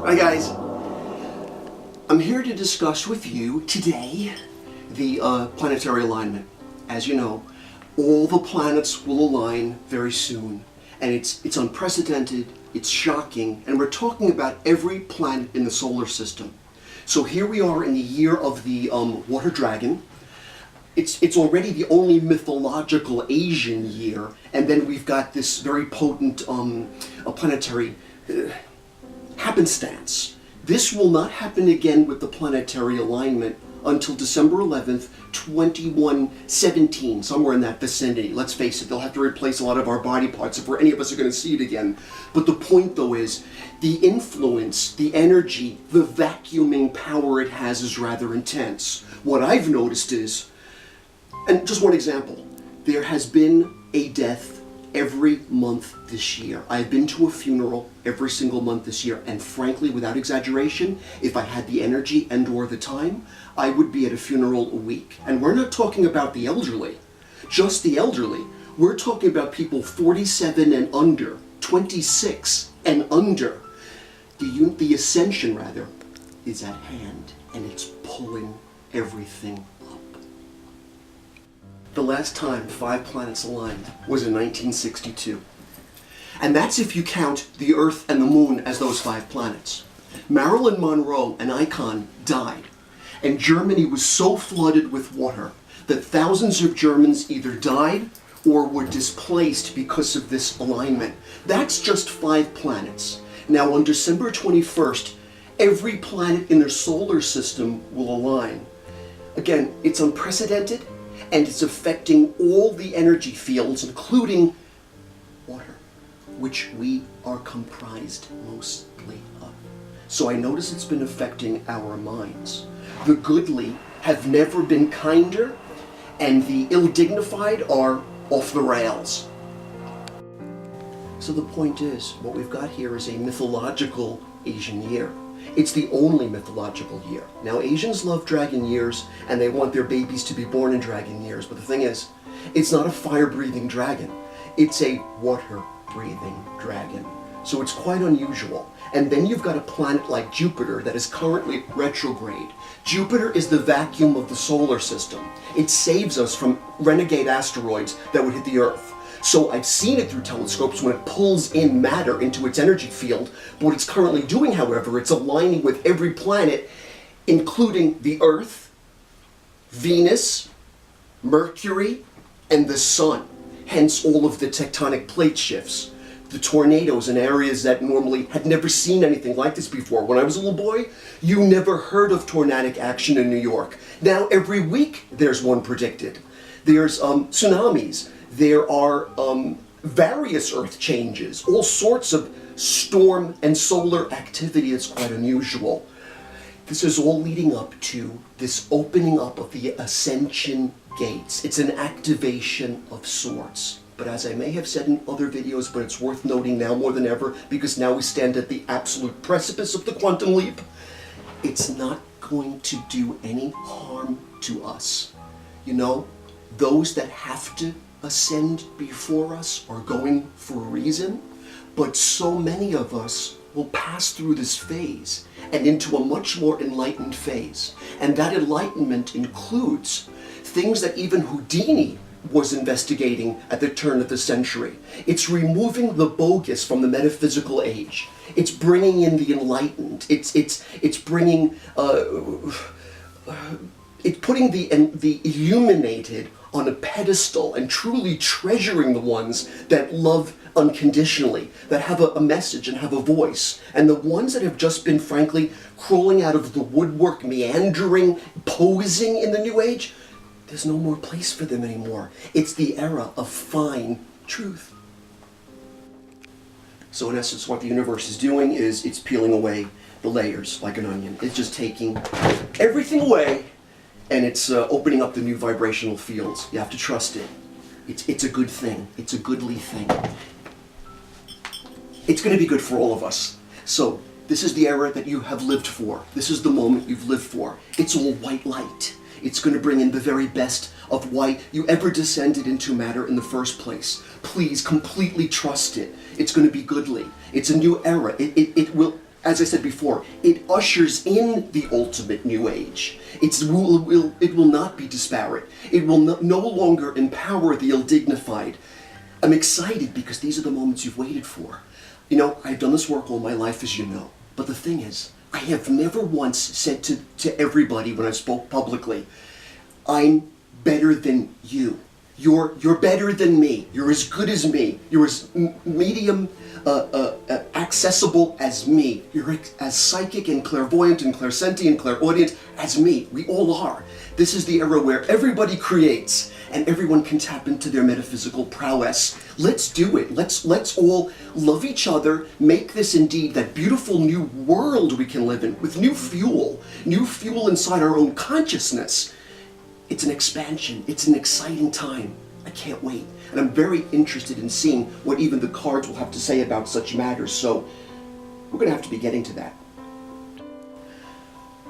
Hi guys, I'm here to discuss with you today the planetary alignment. As you know, all the planets will align very soon, and it's unprecedented, it's shocking, and we're talking about every planet in the solar system. So here we are in the year of the water dragon. It's already the only mythological Asian year, and then we've got this very potent planetary happenstance. This will not happen again with the planetary alignment until December 11th, 2117, somewhere in that vicinity. Let's face it, they'll have to replace a lot of our body parts if any of us are going to see it again. But the point, though, is the influence, the energy, the vacuuming power it has is rather intense. What I've noticed is, and just one example, there has been a death every month this year. I've been to a funeral every single month this year, and frankly, without exaggeration, if I had the energy and or the time, I would be at a funeral a week. And we're not talking about the elderly, just the elderly. We're talking about people 47 and under, 26 and under. The ascension, rather, is at hand, and it's pulling everything up. The last time 5 planets aligned was in 1962. And that's if you count the Earth and the Moon as those 5 planets. Marilyn Monroe, an icon, died. And Germany was so flooded with water that thousands of Germans either died or were displaced because of this alignment. That's just 5 planets. Now on December 21st, every planet in their solar system will align. Again, it's unprecedented, and it's affecting all the energy fields, including water, which we are comprised mostly of. So I notice it's been affecting our minds. The goodly have never been kinder, and the ill-dignified are off the rails. So the point is, what we've got here is a mythological Asian year. It's the only mythological year. Now, Asians love dragon years, and they want their babies to be born in dragon years, but the thing is, it's not a fire-breathing dragon. It's a water-breathing dragon. So it's quite unusual. And then you've got a planet like Jupiter that is currently retrograde. Jupiter is the vacuum of the solar system. It saves us from renegade asteroids that would hit the Earth. So I've seen it through telescopes when it pulls in matter into its energy field. But what it's currently doing, however, it's aligning with every planet, including the Earth, Venus, Mercury, and the Sun. Hence all of the tectonic plate shifts. The tornadoes in areas that normally had never seen anything like this before. When I was a little boy, you never heard of tornadic action in New York. Now every week there's one predicted. There's tsunamis. There are various earth changes, all sorts of storm and solar activity. It's quite unusual. This is all leading up to this opening up of the ascension gates. It's an activation of sorts. But as I may have said in other videos, but it's worth noting now more than ever, because now we stand at the absolute precipice of the quantum leap, it's not going to do any harm to us. You know, those that have to ascend before us are going for a reason, but so many of us will pass through this phase and into a much more enlightened phase. And that enlightenment includes things that even Houdini was investigating at the turn of the century. It's removing the bogus from the metaphysical age. It's bringing in the enlightened. It's bringing it's putting the illuminated on a pedestal and truly treasuring the ones that love unconditionally, that have a message and have a voice. And the ones that have just been, frankly, crawling out of the woodwork, meandering, posing in the New Age, there's no more place for them anymore. It's the era of fine truth. So in essence, what the universe is doing is it's peeling away the layers like an onion. It's just taking everything away, and it's opening up the new vibrational fields. You have to trust it. It's a good thing. It's a goodly thing. It's going to be good for all of us. So this is the era that you have lived for. This is the moment you've lived for. It's all white light. It's going to bring in the very best of why you ever descended into matter in the first place. Please completely trust it. It's going to be goodly. It's a new era. It will as I said before, it ushers in the ultimate new age. It will not be disparate. It will no longer empower the ill-dignified. I'm excited because these are the moments you've waited for. You know, I've done this work all my life, as you know. But the thing is, I have never once said to everybody when I spoke publicly, I'm better than you. You're better than me. You're as good as me. You're as medium accessible as me. You're as psychic and clairvoyant and clairsentient and clairaudient as me. We all are. This is the era where everybody creates and everyone can tap into their metaphysical prowess. Let's do it. Let's all love each other, make this indeed that beautiful new world we can live in with new fuel inside our own consciousness. It's an expansion. It's an exciting time. I can't wait. And I'm very interested in seeing what even the cards will have to say about such matters. So we're going to have to be getting to that.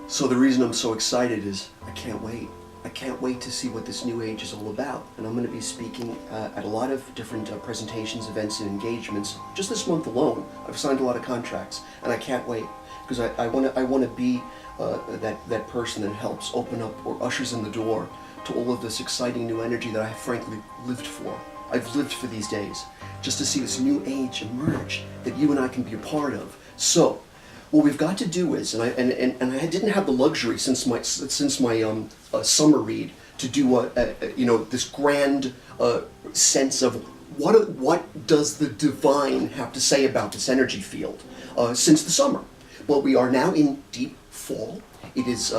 So the reason I'm so excited is I can't wait. I can't wait to see what this new age is all about. And I'm going to be speaking at a lot of different presentations, events, and engagements. Just this month alone, I've signed a lot of contracts. And I can't wait because I want to be that person that helps open up or ushers in the door to all of this exciting new energy that I have frankly lived for. I've lived for these days, just to see this new age emerge that you and I can be a part of. So, what we've got to do is, and I didn't have the luxury since my summer read to do this grand sense of what does the divine have to say about this energy field since the summer. Well, we are now in deep fall. It is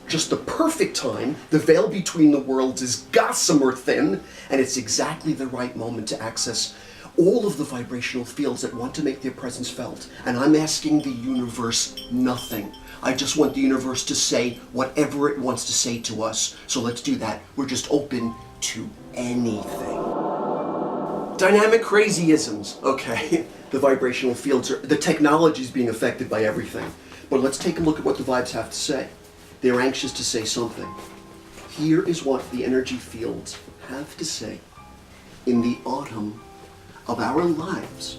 just the perfect time. The veil between the worlds is gossamer thin, and it's exactly the right moment to access all of the vibrational fields that want to make their presence felt. And I'm asking the universe nothing. I just want the universe to say whatever it wants to say to us. So let's do that. We're just open to anything. Dynamic crazyisms. Okay, the vibrational fields the technology is being affected by everything. But let's take a look at what the vibes have to say. They're anxious to say something. Here is what the energy fields have to say in the autumn of our lives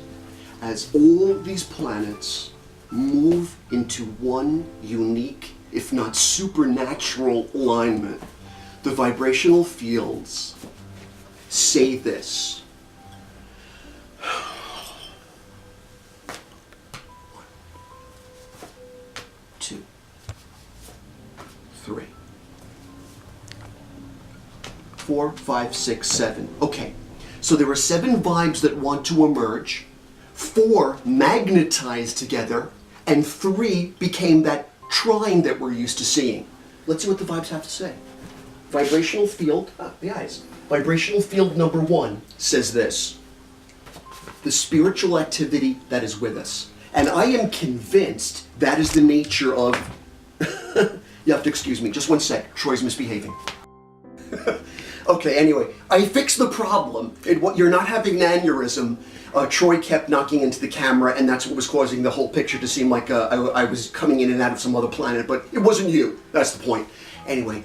as all these planets move into one unique, if not supernatural alignment. The vibrational fields say this. 2, 3, 4, 5, 6, 7. Okay, so there are 7 vibes that want to emerge, 4 magnetized together, and 3 became that trine that we're used to seeing. Let's see what the vibes have to say. Vibrational field, the eyes. Vibrational field number 1 says this: the spiritual activity that is with us. And I am convinced that is the nature of... You have to excuse me, just one sec. Troy's misbehaving. Okay, anyway, I fixed the problem. You're not having an aneurysm. Troy kept knocking into the camera, and that's what was causing the whole picture to seem like I was coming in and out of some other planet, but it wasn't you. That's the point. Anyway,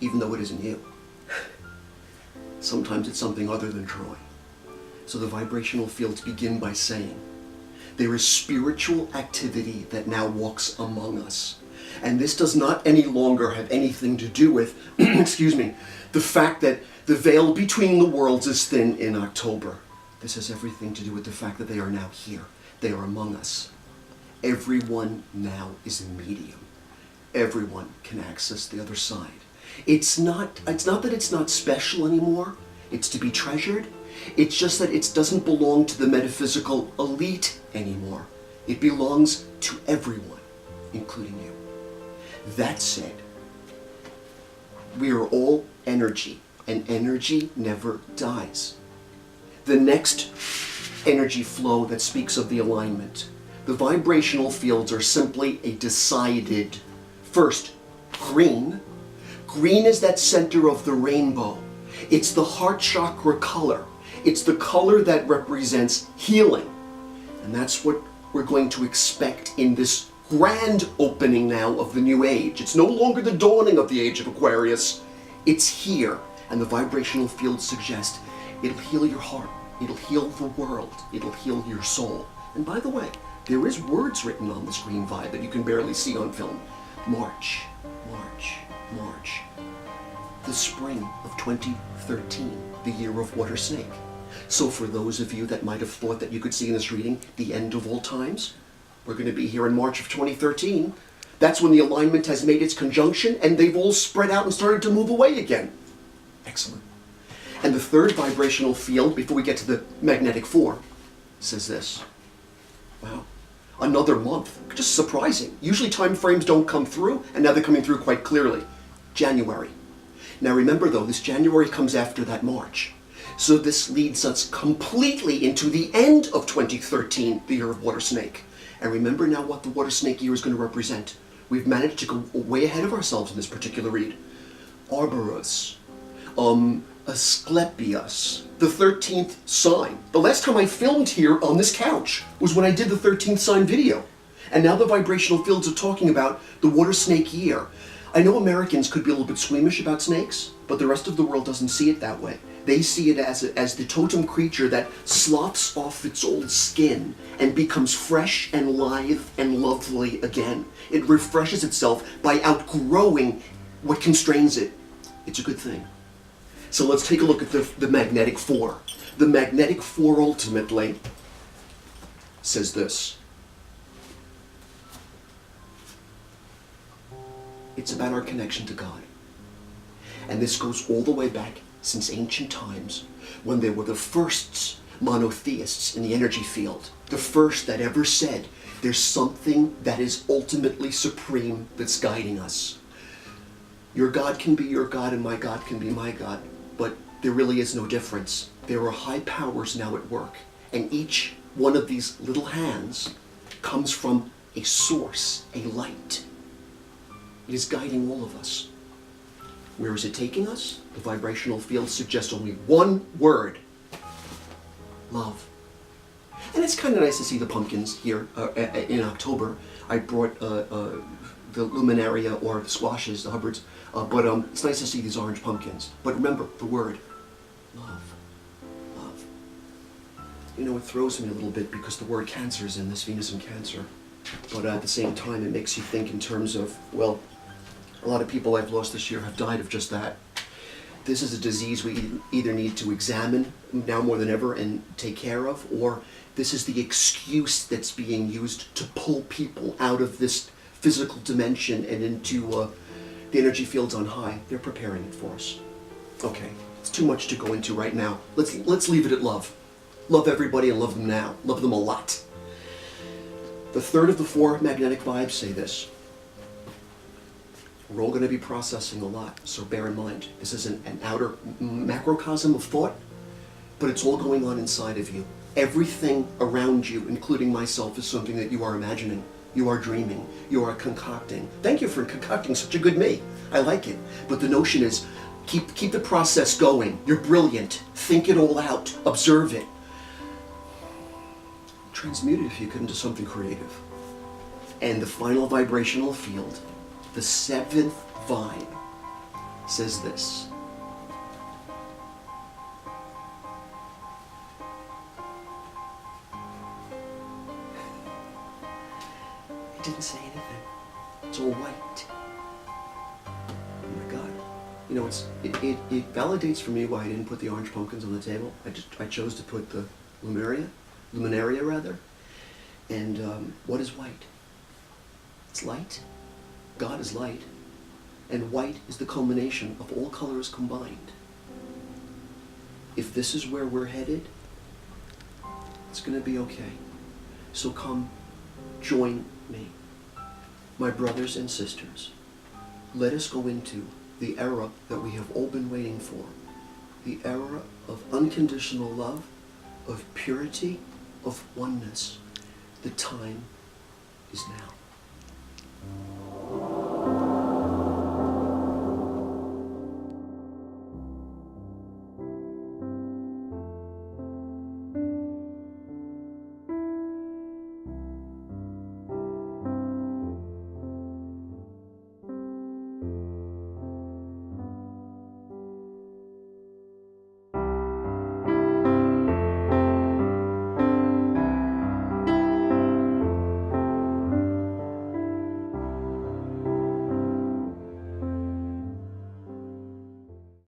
even though it isn't you, sometimes it's something other than Troy. So the vibrational fields begin by saying, there is spiritual activity that now walks among us. And this does not any longer have anything to do with, excuse me, the fact that the veil between the worlds is thin in October. This has everything to do with the fact that they are now here. They are among us. Everyone now is a medium. Everyone can access the other side. It's not that it's not special anymore. It's to be treasured. It's just that it doesn't belong to the metaphysical elite anymore. It belongs to everyone, including you. That said, we are all energy, and energy never dies. The next energy flow that speaks of the alignment, the vibrational fields are simply a decided, first, green. Green is that center of the rainbow. It's the heart chakra color. It's the color that represents healing. And that's what we're going to expect in this grand opening now of the new age. It's no longer the dawning of the age of Aquarius. It's here. And the vibrational fields suggest it'll heal your heart. It'll heal the world. It'll heal your soul. And by the way, there is words written on this green vibe that you can barely see on film. March, March, March. The spring of 2013, the year of water snake. So for those of you that might have thought that you could see in this reading the end of all times, we're going to be here in March of 2013. That's when the alignment has made its conjunction and they've all spread out and started to move away again. Excellent. And the third vibrational field, before we get to the magnetic four, says this. Wow. Another month. Just surprising. Usually time frames don't come through, and now they're coming through quite clearly. January. Now remember though, this January comes after that March. So this leads us completely into the end of 2013, the year of water snake. And remember now what the water snake year is going to represent. We've managed to go way ahead of ourselves in this particular read. Arborus. Asclepius, the 13th sign. The last time I filmed here on this couch was when I did the 13th sign video. And now the vibrational fields are talking about the water snake year. I know Americans could be a little bit squeamish about snakes, but the rest of the world doesn't see it that way. They see it as the totem creature that sloughs off its old skin and becomes fresh and lithe and lovely again. It refreshes itself by outgrowing what constrains it. It's a good thing. So let's take a look at the magnetic four. The magnetic four ultimately says this. It's about our connection to God. And this goes all the way back since ancient times when there were the first monotheists in the energy field. The first that ever said there's something that is ultimately supreme that's guiding us. Your God can be your God and my God can be my God. But there really is no difference. There are high powers now at work, and each one of these little hands comes from a source, a light. It is guiding all of us. Where is it taking us? The vibrational field suggests only one word: love. And it's kind of nice to see the pumpkins here in October. I brought the luminaria or the squashes, the Hubbards, but it's nice to see these orange pumpkins. But remember the word, love, love. You know, it throws me a little bit because the word cancer is in this, Venus in Cancer. But at the same time, it makes you think in terms of, well, a lot of people I've lost this year have died of just that. This is a disease we either need to examine now more than ever and take care of, or this is the excuse that's being used to pull people out of this physical dimension and into the energy fields on high. They're preparing it for us. Okay, it's too much to go into right now. Let's leave it at love. Love everybody and love them now. Love them a lot. The third of the four magnetic vibes say this. We're all going to be processing a lot, so bear in mind, this is an outer macrocosm of thought, but it's all going on inside of you. Everything around you, including myself, is something that you are imagining. You are dreaming. You are concocting. Thank you for concocting such a good me. I like it. But the notion is, keep the process going. You're brilliant. Think it all out. Observe it. Transmute it if you could into something creative. And the final vibrational field, the seventh vibe, says this. It didn't say anything. It's all white. Oh my God. You know, it validates for me why I didn't put the orange pumpkins on the table. I chose to put the luminaria rather. And what is white? It's light. God is light. And white is the culmination of all colors combined. If this is where we're headed, it's going to be okay. So come, join me. My brothers and sisters, let us go into the era that we have all been waiting for. The era of unconditional love, of purity, of oneness. The time is now.